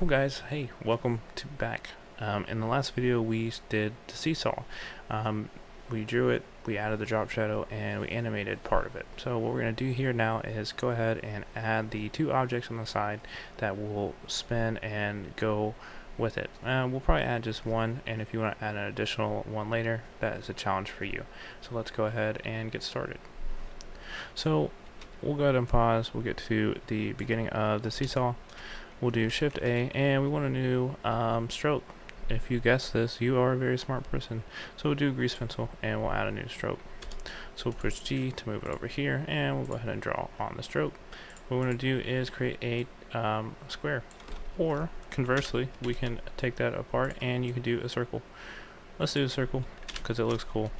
Cool guys, hey, welcome to back. In the last video we did the seesaw. We drew it, we added the drop shadow, and we animated part of it. So what we're going to do here now is go ahead and add the two objects on the side that will spin and go with it. We'll probably add just one, and if you want to add an additional one later, that is a challenge for you. So let's go ahead and get started. So we'll go ahead and pause, we'll get to the beginning of the seesaw. We'll do Shift A, and we want a new stroke. If you guessed this, you are a very smart person. So we'll do grease pencil, and we'll add a new stroke. So we'll push G to move it over here, and we'll go ahead and draw on the stroke. What we're going to do is create a square. Or, conversely, we can take that apart, and you can do a circle. Let's do a circle, because it looks cool.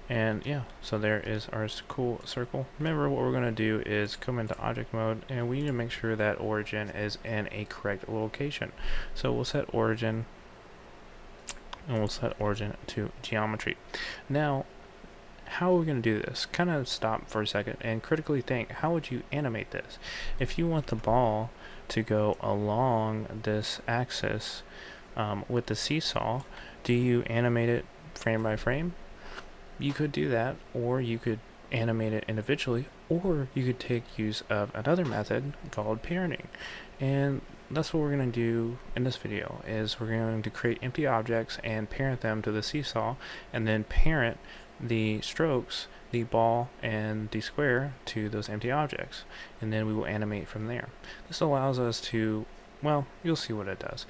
And yeah, so there is our cool circle. Remember, what we're going to do is come into object mode, and we need to make sure that origin is in a correct location. So we'll set origin, and we'll set origin to geometry. Now, how are we going to do this? Kind of stop for a second and critically think, how would you animate this? If you want the ball to go along this axis with the seesaw, do you animate it frame by frame? You could do that, or you could animate it individually, or you could take use of another method called parenting. And that's what we're going to do in this video, is we're going to create empty objects and parent them to the seesaw, and then parent the strokes, the ball and the square, to those empty objects, and then we will animate from there. This allows us to, well, you'll see what it does.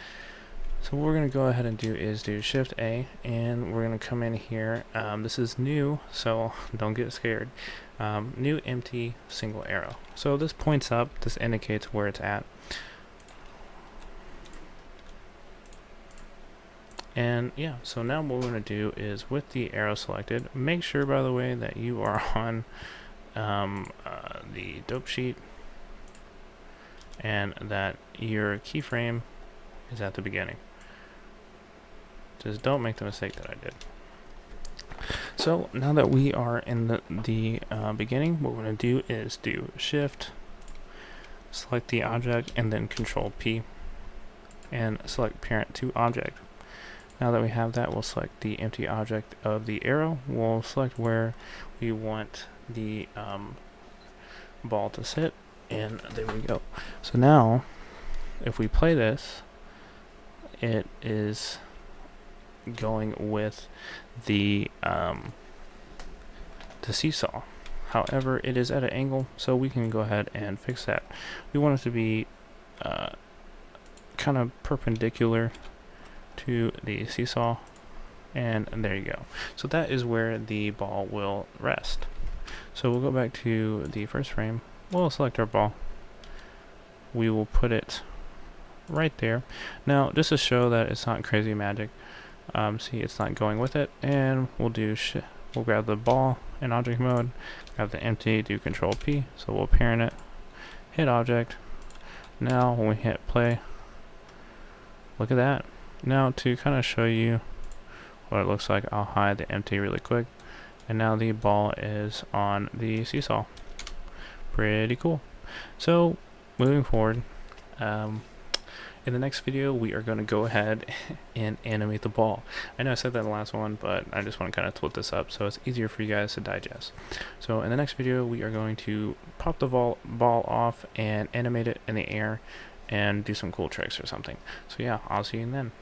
So what we're going to go ahead and do is do Shift A, and we're going to come in here. This is new, so don't get scared. New empty single arrow. So this points up, this indicates where it's at. And yeah, so now what we're going to do is, with the arrow selected, make sure, by the way, that you are on the dope sheet, and that your keyframe is at the beginning. Just don't make the mistake that I did. So now that we are in the beginning, what we're going to do is do Shift, select the object, and then Control P, and select Parent to Object. Now that we have that, we'll select the empty object of the arrow. We'll select where we want the ball to sit, and there we go. So now, if we play this, it is going with the seesaw. However, it is at an angle, so we can go ahead and fix that. We want it to be kind of perpendicular to the seesaw, and there you go. So that is where the ball will rest. So we'll go back to the first frame. We'll select our ball. We will put it right there. Now, just to show that it's not crazy magic, see, it's not going with it, and we'll do we'll grab the ball in object mode, grab the empty, do Control P, so we'll parent it, hit object. Now when we hit play, look at that. Now to kind of show you what it looks like, I'll hide the empty really quick, and now the ball is on the seesaw. Pretty cool. So moving forward, in the next video, we are going to go ahead and animate the ball. I know I said that in the last one, but I just want to kind of split this up so it's easier for you guys to digest. So in the next video, we are going to pop the ball off and animate it in the air and do some cool tricks or something. So yeah, I'll see you then.